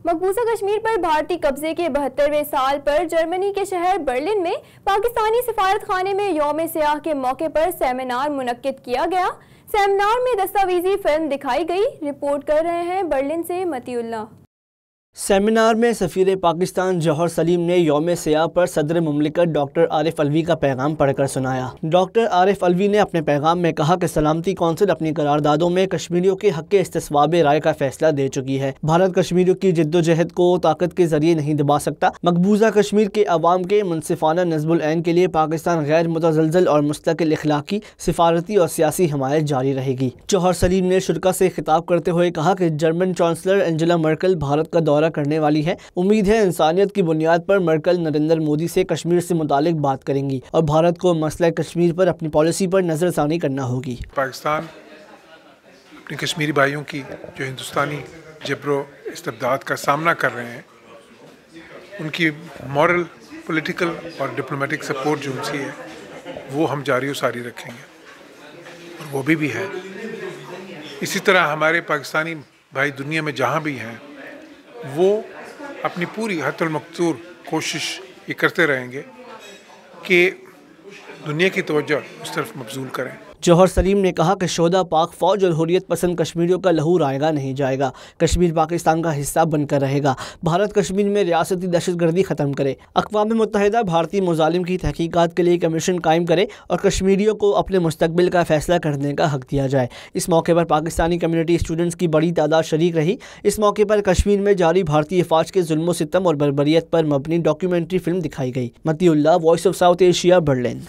مقبوضہ کشمیر پر بھارتی قبضے کے 72ویں سال پر جرمنی کے شہر برلن میں پاکستانی سفارت خانے میں یوم سیاح کے موقع پر سیمینار منعقد کیا گیا۔ سیمینار میں دستاویزی فلم دکھائی گئی۔ رپورٹ کر رہے ہیں برلن سے متی اللہ۔ سیمینار میں سفیر پاکستان جوہر سلیم نے یوم سیاح پر صدر مملکت ڈاکٹر عارف علوی کا پیغام پڑھ کر سنایا۔ ڈاکٹر عارف علوی نے اپنے پیغام میں کہا کہ سلامتی کونسل اپنی قراردادوں میں کشمیریوں کے حق استصواب رائے کا فیصلہ دے چکی ہے۔ بھارت کشمیریوں کی جدوجہد کو طاقت کے ذریعے نہیں دبا سکتا۔ مقبوضہ کشمیر کے عوام کے منصفانہ نصب العین کے لیے پاکستان غیر متزلزل اور مستقل اخلاقی، سفارتی اور سیاسی حمایت جاری رہے گی۔ جوہر سلیم نے شرکاء سے خطاب کرتے ہوئے کہا کہ جرمن چانسلر انجلا مرکل بھارت کا دورہ کرنے والی ہے۔ امید ہے انسانیت کی بنیاد پر مرکل نریندر مودی سے کشمیر سے متعلق بات کریں گی اور بھارت کو مسئلہ کشمیر پر اپنی پالیسی پر نظر ثانی کرنا ہوگی۔ پاکستان اپنے کشمیری بھائیوں کی جو ہندوستانی جبر و استبداد کا سامنا کر رہے ہیں، ان کی مورل، پولیٹیکل اور ڈپلومیٹک سپورٹ جو ان کی ہے وہ ہم جاری و ساری رکھیں گے، اور وہ بھی ہے۔ اسی طرح ہمارے پاکستانی بھائی دنیا میں جہاں بھی ہیں وہ اپنی پوری حد المقدور کوشش یہ کرتے رہیں گے کہ دنیا کی توجہ اس طرف مبذول کریں۔ جوہر سلیم نے کہا کہ شہداء پاک فوج اور حریت پسند کشمیریوں کا لہو رائگاں نہیں جائے گا۔ کشمیر پاکستان کا حصہ بن کر رہے گا۔ بھارت کشمیر میں ریاستی دہشت گردی ختم کرے۔ اقوام متحدہ بھارتی مظالم کی تحقیقات کے لیے کمیشن قائم کرے اور کشمیریوں کو اپنے مستقبل کا فیصلہ کرنے کا حق دیا جائے۔ اس موقع پر پاکستانی کمیونٹی اسٹوڈنٹس کی بڑی تعداد شریک رہی۔ اس موقع پر کشمیر میں جاری بھارتی افواج کے ظلم و ستم اور بربریت پر مبنی ڈاکیومنٹری فلم دکھائی گئی۔ Matiullah, Voice of South Asia, Berlin.